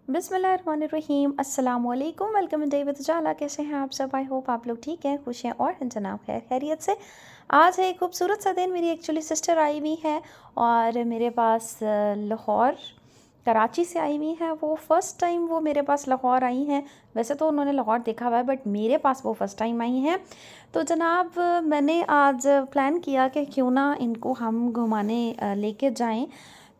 बिस्मिल्लाहिर्रहमानिर्रहीम अस्सलाम वालेकुम। वेलकम डे विद उजाला। कैसे हैं आप सब? आई होप आप लोग ठीक हैं, खुश हैं और जनाब खैरियत से। आज है एक खूबसूरत सा दिन। मेरी एक्चुअली सिस्टर आई हुई है और मेरे पास लाहौर कराची से आई हुई हैं। वो फ़र्स्ट टाइम वो मेरे पास लाहौर आई हैं। वैसे तो उन्होंने लाहौर देखा हुआ है बट मेरे पास वो फ़र्स्ट टाइम आई हैं। तो जनाब मैंने आज प्लान किया कि क्यों ना इनको हम घुमाने लेके जाएं।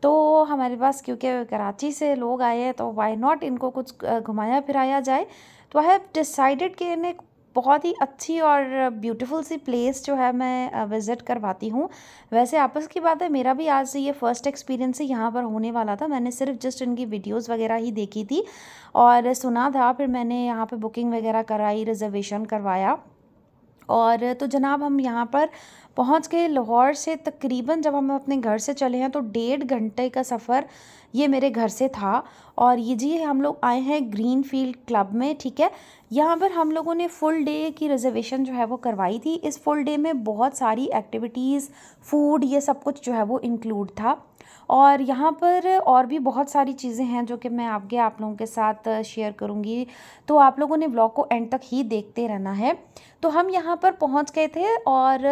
तो हमारे पास क्योंकि कराची से लोग आए हैं तो वाई नॉट इनको कुछ घुमाया फिराया जाए। तो आई हैव डिसाइडेड कि इन्हें बहुत ही अच्छी और ब्यूटीफुल सी प्लेस जो है मैं विज़िट करवाती हूँ। वैसे आपस की बात है, मेरा भी आज से ये फ़र्स्ट एक्सपीरियंस ही यहाँ पर होने वाला था। मैंने सिर्फ जस्ट इनकी वीडियोस वगैरह ही देखी थी और सुना था, फिर मैंने यहाँ पे बुकिंग वगैरह कराई, रिजर्वेशन करवाया। और तो जनाब हम यहाँ पर पहुँच गए। लाहौर से तकरीबन जब हम अपने घर से चले हैं तो 1.5 घंटे का सफ़र ये मेरे घर से था। और ये जी हम लोग आए हैं ग्रीन फील्ड क्लब में, ठीक है। यहाँ पर हम लोगों ने फुल डे की रिजर्वेशन जो है वो करवाई थी। इस फुल डे में बहुत सारी एक्टिविटीज़, फूड, ये सब कुछ जो है वो इंक्लूड था। और यहाँ पर और भी बहुत सारी चीज़ें हैं जो कि मैं आगे आप लोगों के साथ शेयर करूँगी। तो आप लोगों ने व्लॉग को एंड तक ही देखते रहना है। तो हम यहाँ पर पहुँच गए थे और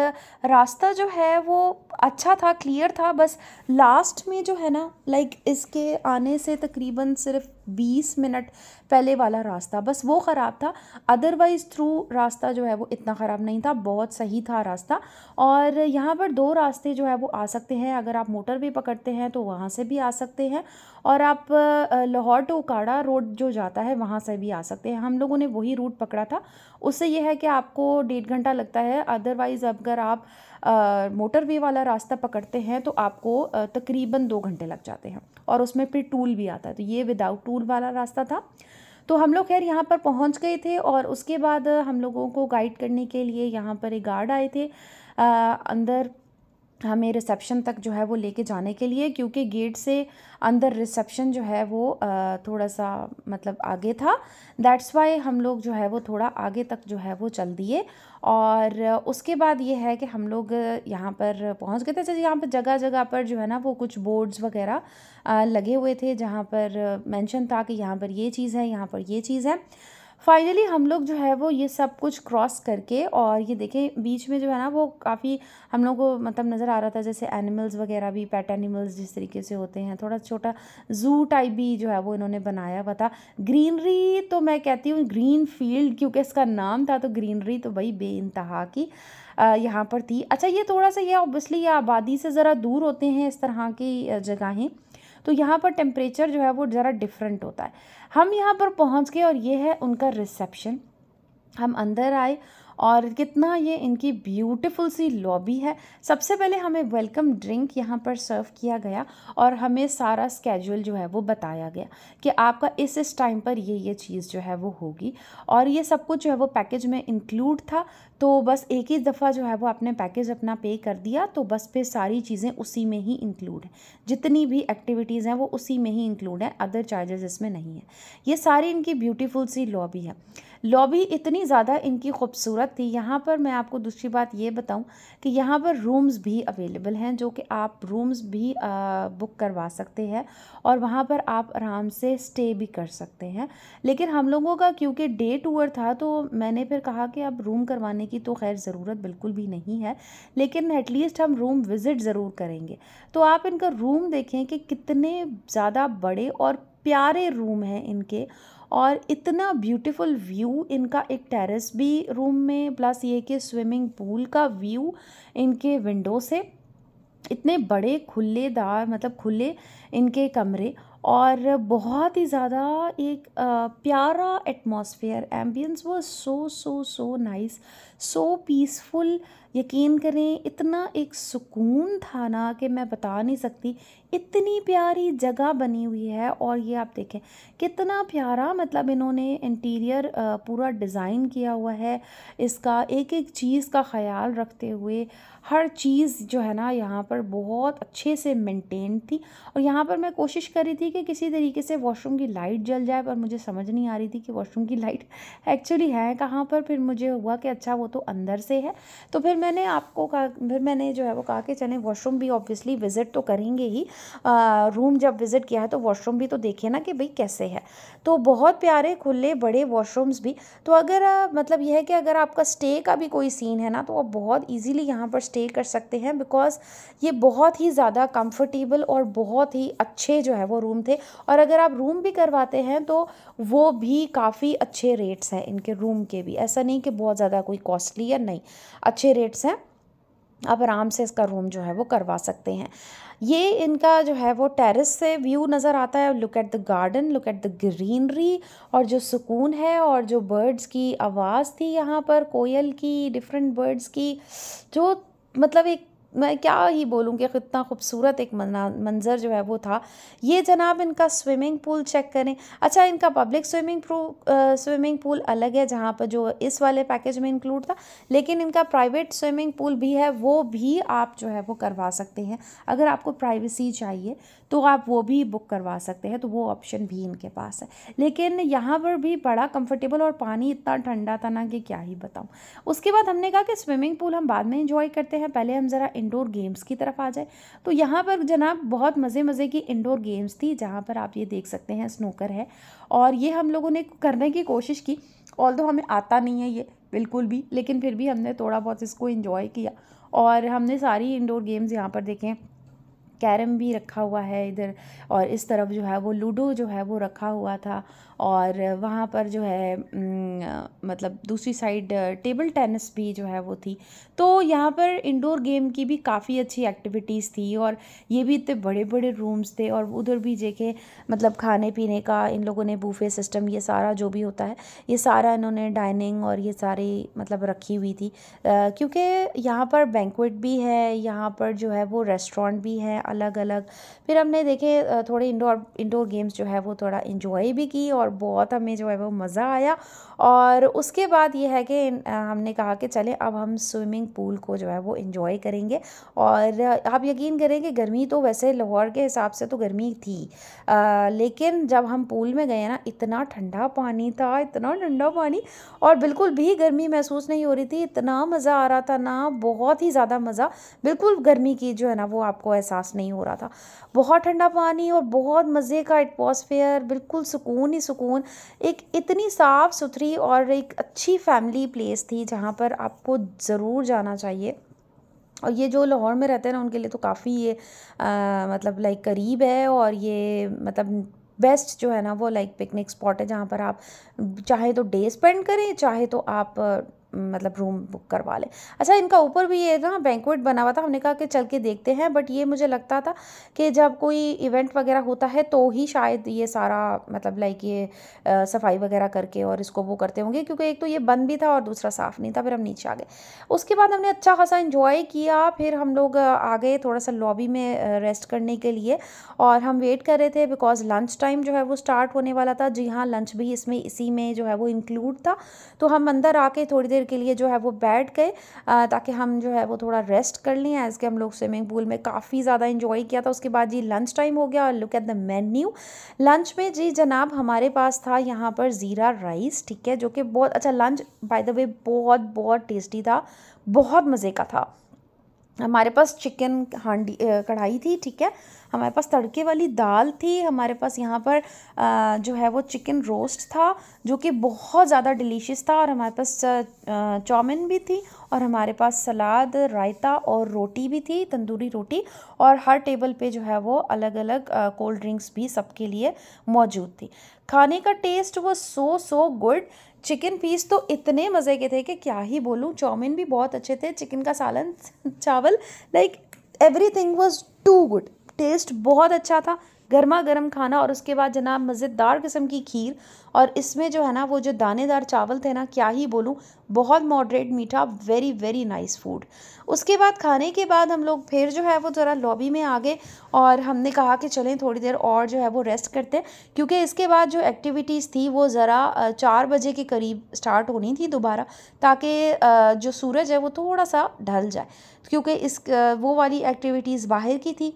रास्ता जो है वो अच्छा था, क्लियर था। बस लास्ट में जो है ना, लाइक इसके आने से तकरीबन सिर्फ 20 मिनट पहले वाला रास्ता बस वो ख़राब था। अदरवाइज़ थ्रू रास्ता जो है वो इतना ख़राब नहीं था, बहुत सही था रास्ता। और यहाँ पर 2 रास्ते जो है वो आ सकते हैं। अगर आप मोटर भी पकड़ते हैं तो वहाँ से भी आ सकते हैं और आप लाहौर टू उकाड़ा रोड जो जाता है वहाँ से भी आ सकते हैं। हम लोगों ने वही रूट पकड़ा था। उससे यह है कि आपको 1.5 घंटा लगता है। अदरवाइज़ अगर आप मोटरवे वाला रास्ता पकड़ते हैं तो आपको तकरीबन 2 घंटे लग जाते हैं और उसमें फिर टूल भी आता है। तो ये विदाउट टूल वाला रास्ता था। तो हम लोग खैर यहाँ पर पहुँच गए थे और उसके बाद हम लोगों को गाइड करने के लिए यहाँ पर एक गार्ड आए थे अंदर हमें रिसेप्शन तक जो है वो लेके जाने के लिए, क्योंकि गेट से अंदर रिसेप्शन जो है वो थोड़ा सा मतलब आगे था। दैट्स वाई हम लोग जो है वो थोड़ा आगे तक जो है वो चल दिए। और उसके बाद ये है कि हम लोग यहाँ पर पहुँच गए थे। जैसे यहाँ पर जगह जगह पर जो है ना वो कुछ बोर्ड्स वगैरह लगे हुए थे जहाँ पर मेंशन था कि यहाँ पर ये चीज़ है, यहाँ पर ये चीज़ है। फाइनली हम लोग जो है वो ये सब कुछ क्रॉस करके, और ये देखें बीच में जो है ना वो काफ़ी हम लोग को मतलब नज़र आ रहा था जैसे एनिमल्स वगैरह भी, पेट एनिमल्स जिस तरीके से होते हैं, थोड़ा छोटा ज़ू टाइप भी जो है वो इन्होंने बनाया हुआ था। ग्रीनरी तो मैं कहती हूँ ग्रीन फील्ड, क्योंकि इसका नाम था, तो ग्रीनरी तो भाई बेइंतहा की यहाँ पर थी। अच्छा ये थोड़ा सा ये ऑब्वियसली ये आबादी से ज़रा दूर होते हैं इस तरह की जगहें, तो यहाँ पर टेम्परेचर जो है वो ज़रा डिफरेंट होता है। हम यहाँ पर पहुँच गए और ये है उनका रिसेप्शन। हम अंदर आए और कितना ये इनकी ब्यूटीफुल सी लॉबी है। सबसे पहले हमें वेलकम ड्रिंक यहाँ पर सर्व किया गया और हमें सारा स्केड्यूल जो है वो बताया गया कि आपका इस टाइम पर ये चीज़ जो है वो होगी। और ये सब कुछ जो है वो पैकेज में इंक्लूड था। तो बस एक ही दफ़ा जो है वो आपने पैकेज अपना पे कर दिया तो बस फिर सारी चीज़ें उसी में ही इंक्लूड हैं। जितनी भी एक्टिविटीज़ हैं वो उसी में ही इंक्लूड हैं, अदर चार्जेस इसमें नहीं है। ये सारी इनकी ब्यूटीफुल सी लॉबी है। लॉबी इतनी ज़्यादा इनकी खूबसूरत थी। यहाँ पर मैं आपको दूसरी बात ये बताऊँ कि यहाँ पर रूम्स भी अवेलेबल हैं, जो कि आप रूम्स भी बुक करवा सकते हैं और वहाँ पर आप आराम से स्टे भी कर सकते हैं। लेकिन हम लोगों का क्योंकि डे टूर था तो मैंने फिर कहा कि अब रूम करवाने की तो खैर ज़रूरत बिल्कुल भी नहीं है, लेकिन एटलीस्ट हम रूम विज़िट ज़रूर करेंगे। तो आप इनका रूम देखें कि कितने ज़्यादा बड़े और प्यारे रूम हैं इनके, और इतना ब्यूटीफुल व्यू इनका, एक टेरेस भी रूम में, प्लस ये कि स्विमिंग पूल का व्यू इनके विंडो से। इतने बड़े खुलेदार मतलब खुले इनके कमरे और बहुत ही ज़्यादा एक प्यारा एटमॉस्फेयर, एम्बियंस वो सो सो सो नाइस, सो पीसफुल। यकीन करें इतना एक सुकून था ना कि मैं बता नहीं सकती। इतनी प्यारी जगह बनी हुई है और ये आप देखें कितना प्यारा, मतलब इन्होंने इंटीरियर पूरा डिज़ाइन किया हुआ है। इसका एक एक चीज़ का ख्याल रखते हुए हर चीज़ जो है ना यहाँ पर बहुत अच्छे से मेंटेन थी। और यहाँ पर मैं कोशिश कर रही थी कि किसी तरीके से वॉशरूम की लाइट जल जाए, पर मुझे समझ नहीं आ रही थी कि वॉशरूम की लाइट एक्चुअली है कहाँ पर। फिर मुझे हुआ कि अच्छा वो तो अंदर से है, तो फिर फिर मैंने जो है वो कहा कि चलें वॉशरूम भी ऑब्वियसली विज़िट तो करेंगे ही। रूम जब विज़िट किया है तो वॉशरूम भी तो देखिए ना कि भाई कैसे है। तो बहुत प्यारे खुले बड़े वॉशरूम्स भी। तो अगर मतलब यह है कि अगर आपका स्टे का भी कोई सीन है ना तो आप बहुत ईजीली यहाँ पर स्टे कर सकते हैं, बिकॉज़ ये बहुत ही ज़्यादा कंफर्टेबल और बहुत ही अच्छे जो है वो रूम थे। और अगर आप रूम भी करवाते हैं तो वो भी काफ़ी अच्छे रेट्स हैं इनके रूम के भी, ऐसा नहीं कि बहुत ज़्यादा कोई कॉस्टली या नहीं, अच्छे रेट्स हैं। आप आराम से इसका रूम जो है वो करवा सकते हैं। ये इनका जो है वो टेरेस से व्यू नज़र आता है। Look at the garden, look at the greenery, और जो सुकून है और जो बर्ड्स की आवाज़ थी यहाँ पर, कोयल की, डिफरेंट बर्ड्स की, जो मतलब एक मैं क्या ही बोलूँ कि कितना खूबसूरत एक मंज़र जो है वो था। ये जनाब इनका स्विमिंग पूल चेक करें। अच्छा, इनका पब्लिक स्विमिंग पूल अलग है जहाँ पर जो इस वाले पैकेज में इंक्लूड था, लेकिन इनका प्राइवेट स्विमिंग पूल भी है, वो भी आप जो है वो करवा सकते हैं। अगर आपको प्राइवेसी चाहिए तो आप वो भी बुक करवा सकते हैं, तो वो ऑप्शन भी इनके पास है। लेकिन यहाँ पर भी बड़ा कंफर्टेबल और पानी इतना ठंडा था ना कि क्या ही बताऊँ। उसके बाद हमने कहा कि स्विमिंग पूल हम बाद में इंजॉय करते हैं, पहले हम ज़रा इंडोर गेम्स की तरफ आ जाए। तो यहाँ पर जनाब बहुत मज़े की इंडोर गेम्स थी, जहाँ पर आप ये देख सकते हैं स्नूकर है, और ये हम लोगों ने करने की कोशिश की। ऑल्दो हमें आता नहीं है ये बिल्कुल भी, लेकिन फिर भी हमने थोड़ा बहुत इसको इंजॉय किया और हमने सारी इंडोर गेम्स यहाँ पर देखें। कैरम भी रखा हुआ है इधर, और इस तरफ जो है वो लूडो जो है वो रखा हुआ था, और वहाँ पर जो है मतलब दूसरी साइड टेबल टेनिस भी जो है वो थी। तो यहाँ पर इंडोर गेम की भी काफ़ी अच्छी एक्टिविटीज़ थी, और ये भी इतने बड़े बड़े रूम्स थे, और उधर भी देखे मतलब खाने पीने का इन लोगों ने बूफे सिस्टम, ये सारा जो भी होता है ये सारा इन्होंने डाइनिंग और ये सारी मतलब रखी हुई थी, क्योंकि यहाँ पर बैंक्वेट भी है, यहाँ पर जो है वो रेस्टोरेंट भी है अलग अलग। फिर हमने देखे थोड़े इंडोर गेम्स जो है वो थोड़ा इंजॉय भी की, और बहुत हमें जो है वो मज़ा आया। और उसके बाद ये है कि हमने कहा कि चले अब हम स्विमिंग पूल को जो है वो इंजॉय करेंगे। और आप यकीन करें कि गर्मी तो वैसे लाहौर के हिसाब से तो गर्मी थी, लेकिन जब हम पूल में गए ना, इतना ठंडा पानी था, इतना ठंडा पानी, और बिल्कुल भी गर्मी महसूस नहीं हो रही थी। इतना मज़ा आ रहा था ना, बहुत ही ज़्यादा मज़ा, बिल्कुल गर्मी की जो है ना वो आपको एहसास नहीं हो रहा था। बहुत ठंडा पानी और बहुत मज़े का एटमॉस्फेयर, बिल्कुल सुकून ही सुकून। एक इतनी साफ़ सुथरी और एक अच्छी फैमिली प्लेस थी जहाँ पर आपको ज़रूर जाना चाहिए। और ये जो लाहौर में रहते हैं ना उनके लिए तो काफ़ी ये मतलब लाइक करीब है, और ये मतलब बेस्ट जो है ना वो लाइक पिकनिक स्पॉट है, जहाँ पर आप चाहे तो डे स्पेंड करें, चाहे तो आप मतलब रूम बुक करवा लें। अच्छा, इनका ऊपर भी ये ना बैंक्वेट बना हुआ था, हमने कहा कि चल के देखते हैं, बट ये मुझे लगता था कि जब कोई इवेंट वगैरह होता है तो ही शायद ये सारा मतलब लाइक ये सफाई वगैरह करके और इसको वो करते होंगे, क्योंकि एक तो ये बंद भी था और दूसरा साफ़ नहीं था। फिर हम नीचे आ गए, उसके बाद हमने अच्छा खासा इंजॉय किया। फिर हम लोग आ गए थोड़ा सा लॉबी में रेस्ट करने के लिए, और हम वेट कर रहे थे बिकॉज लंच टाइम जो है वो स्टार्ट होने वाला था। जी हाँ, लंच भी इसी में जो है वो इंक्लूड था। तो हम अंदर आके थोड़ी देर के लिए जो है वो बैठ गए ताकि हम जो है वो थोड़ा रेस्ट कर लें, एज़ के हम लोग स्विमिंग पूल में काफ़ी ज़्यादा इंजॉय किया था। उसके बाद जी लंच टाइम हो गया, और look at the menu. Lunch में जी जनाब हमारे पास था यहाँ पर ज़ीरा राइस, ठीक है, जो कि बहुत अच्छा लंच बाय द वे, बहुत बहुत टेस्टी था, बहुत मज़े का था। हमारे पास चिकन हांडी कढ़ाई थी, ठीक है, हमारे पास तड़के वाली दाल थी, हमारे पास यहाँ पर जो है वो चिकन रोस्ट था जो कि बहुत ज़्यादा डिलीशियस था, और हमारे पास चाउमीन भी थी, और हमारे पास सलाद, रायता और रोटी भी थी, तंदूरी रोटी। और हर टेबल पे जो है वो अलग अलग कोल्ड ड्रिंक्स भी सबके लिए मौजूद थी। खाने का टेस्ट वो सो गुड। चिकन पीस तो इतने मज़े के थे कि क्या ही बोलूँ, चाउमीन भी बहुत अच्छे थे, चिकन का सालन, चावल, like everything was too good. Taste बहुत अच्छा था, गर्मा गर्म खाना, और उसके बाद जनाब मज़ेदार किस्म की खीर, और इसमें जो है ना वो जो दानेदार चावल थे ना, क्या ही बोलूँ, बहुत मॉडरेट मीठा, वेरी वेरी नाइस फूड। उसके बाद खाने के बाद हम लोग फिर जो है वो ज़रा लॉबी में आ गए, और हमने कहा कि चलें थोड़ी देर और जो है वो रेस्ट करते हैं, क्योंकि इसके बाद जो एक्टिविटीज़ थी वो ज़रा 4 बजे के करीब स्टार्ट होनी थी दोबारा, ताकि जो सूरज है वो थोड़ा सा ढल जाए, क्योंकि वो वाली एक्टिविटीज़ बाहर की थी।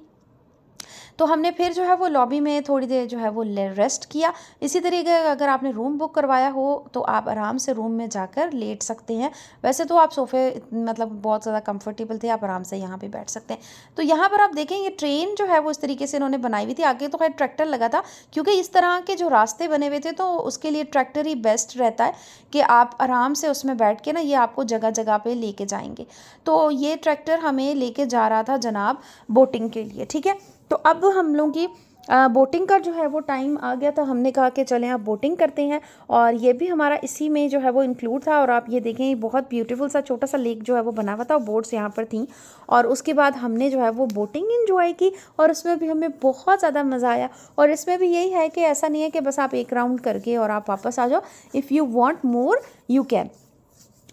तो हमने फिर जो है वो लॉबी में थोड़ी देर जो है वो रेस्ट किया। इसी तरीके अगर आपने रूम बुक करवाया हो तो आप आराम से रूम में जाकर लेट सकते हैं। वैसे तो आप सोफ़े मतलब बहुत ज़्यादा कंफर्टेबल थे, आप आराम से यहाँ पे बैठ सकते हैं। तो यहाँ पर आप देखें ये ट्रेन जो है वो इस तरीके से इन्होंने बनाई हुई थी। आगे तो खैर ट्रैक्टर लगा था, क्योंकि इस तरह के जो रास्ते बने हुए थे तो उसके लिए ट्रैक्टर ही बेस्ट रहता है कि आप आराम से उसमें बैठ के ना ये आपको जगह जगह पे लेके जाएंगे। तो ये ट्रैक्टर हमें लेके जा रहा था जनाब बोटिंग के लिए, ठीक है। तो अब हम लोगों की बोटिंग का जो है वो टाइम आ गया था। हमने कहा कि चलें आप बोटिंग करते हैं, और ये भी हमारा इसी में जो है वो इंक्लूड था। और आप ये देखें ये बहुत ब्यूटीफुल सा छोटा सा लेक जो है वो बना हुआ था, बोट्स यहाँ पर थी। और उसके बाद हमने जो है वो बोटिंग इंजॉय की, और उसमें भी हमें बहुत ज़्यादा मज़ा आया। और इसमें भी यही है कि ऐसा नहीं है कि बस आप एक राउंड करके और आप वापस आ जाओ। If you want more you can,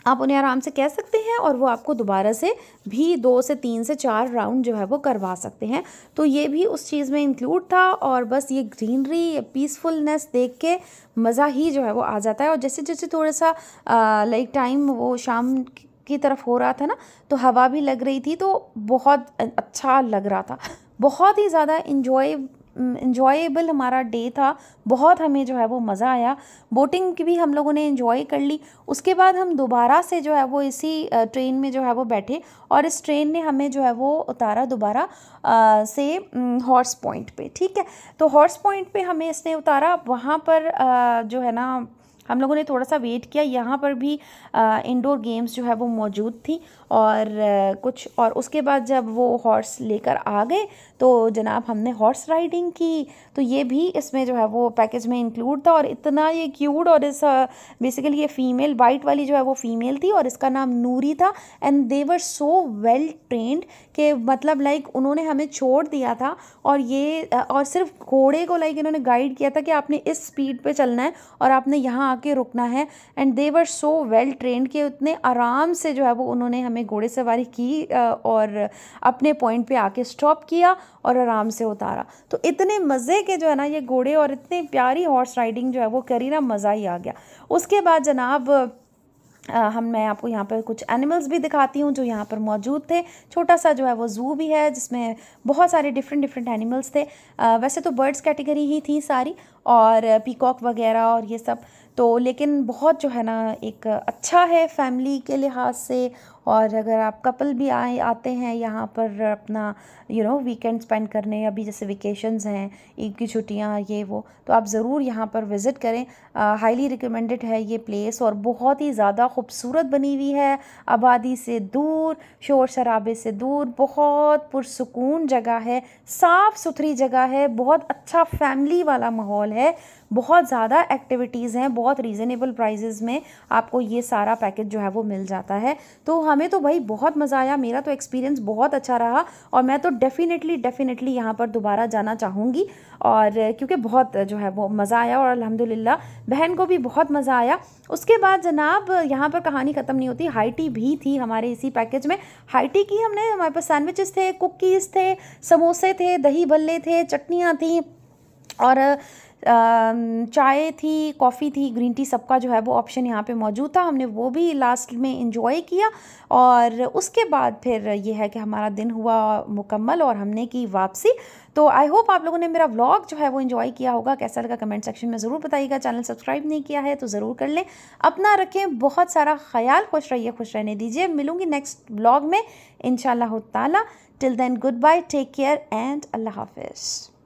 आप उन्हें आराम से कह सकते हैं और वो आपको दोबारा से भी 2 से 3 से 4 राउंड जो है वो करवा सकते हैं। तो ये भी उस चीज़ में इंक्लूड था। और बस ये ग्रीनरी, ये पीसफुलनेस देख के मज़ा ही जो है वो आ जाता है। और जैसे जैसे थोड़ा सा लाइक टाइम वो शाम की तरफ हो रहा था ना, तो हवा भी लग रही थी, तो बहुत अच्छा लग रहा था। बहुत ही ज़्यादा इंजॉयबल हमारा डे था। बहुत हमें जो है वो मज़ा आया। बोटिंग की भी हम लोगों ने इंजॉय कर ली। उसके बाद हम दोबारा से जो है वो इसी ट्रेन में जो है वो बैठे, और इस ट्रेन ने हमें जो है वो उतारा दोबारा से हॉर्स पॉइंट पे, ठीक है। तो हॉर्स पॉइंट पे हमें इसने उतारा। वहाँ पर जो है ना हम लोगों ने थोड़ा सा वेट किया। यहाँ पर भी इंडोर गेम्स जो है वो मौजूद थी, और कुछ। और उसके बाद जब वो हॉर्स लेकर आ गए तो जनाब हमने हॉर्स राइडिंग की। तो ये भी इसमें जो है वो पैकेज में इंक्लूड था। और इतना ये क्यूट, और इस बेसिकली ये फ़ीमेल वाइट वाली जो है वो फ़ीमेल थी, और इसका नाम नूरी था। And they were so well trained कि मतलब लाइक उन्होंने हमें छोड़ दिया था, और ये और सिर्फ घोड़े को लाइक इन्होंने गाइड किया था कि आपने इस स्पीड पे चलना है और आपने यहाँ आके रुकना है। And they were so well trained कि उतने आराम से जो है वो उन्होंने हमें घोड़े सवारी की और अपने पॉइंट पे आके स्टॉप किया और आराम से उतारा। तो इतने मज़े के जो है ना ये घोड़े, और इतनी प्यारी हॉर्स राइडिंग जो है वो करी ना, मज़ा ही आ गया। उसके बाद जनाब मैं आपको यहाँ पर कुछ एनिमल्स भी दिखाती हूँ जो यहाँ पर मौजूद थे। छोटा सा जो है वो ज़ू भी है जिसमें बहुत सारे डिफरेंट एनिमल्स थे। वैसे तो बर्ड्स कैटेगरी ही थी सारी, और पीकॉक वगैरह और ये सब। तो लेकिन बहुत जो है ना एक अच्छा है फैमिली के लिहाज से। और अगर आप कपल भी आते हैं यहाँ पर अपना वीकेंड स्पेंड करने, अभी जैसे वेकेशंस हैं, ईद की छुट्टियाँ ये वो, तो आप ज़रूर यहाँ पर विज़िट करें। हाईली रिकमेंडेड है ये प्लेस, और बहुत ही ज़्यादा खूबसूरत बनी हुई है। आबादी से दूर, शोर शराबे से दूर, बहुत पुरसुकून जगह है, साफ़ सुथरी जगह है, बहुत अच्छा फैमिली वाला माहौल है, बहुत ज़्यादा एक्टिविटीज़ हैं, बहुत रीज़नेबल प्राइजेज़ में आपको ये सारा पैकेज जो है वो मिल जाता है। तो हमें तो भाई बहुत मज़ा आया, मेरा तो एक्सपीरियंस बहुत अच्छा रहा, और मैं तो डेफ़िनेटली यहाँ पर दोबारा जाना चाहूँगी। और क्योंकि बहुत जो है वो मज़ा आया, और अल्हम्दुलिल्लाह बहन को भी बहुत मज़ा आया। उसके बाद जनाब यहाँ पर कहानी ख़त्म नहीं होती। हाई टी भी थी हमारे इसी पैकेज में। हाई टी की हमने, हमारे पास सैंडविचेस थे, कुकीज़ थे, समोसे थे, दही भल्ले थे, चटनियाँ थी, और चाय थी, कॉफ़ी थी, ग्रीन टी, सबका जो है वो ऑप्शन यहाँ पे मौजूद था। हमने वो भी लास्ट में इंजॉय किया। और उसके बाद फिर ये है कि हमारा दिन हुआ मुकम्मल और हमने की वापसी। तो आई होप आप लोगों ने मेरा व्लॉग जो है वो इंजॉय किया होगा। कैसा लगा कमेंट सेक्शन में ज़रूर बताइएगा। चैनल सब्सक्राइब नहीं किया है तो ज़रूर कर लें। अपना रखें बहुत सारा ख्याल, खुश रहिए, खुश रहने दीजिए। मिलूँगी नेक्स्ट व्लॉग में इंशाअल्लाह ताला। Till then good bye, take care and अल्लाह हाफिज़।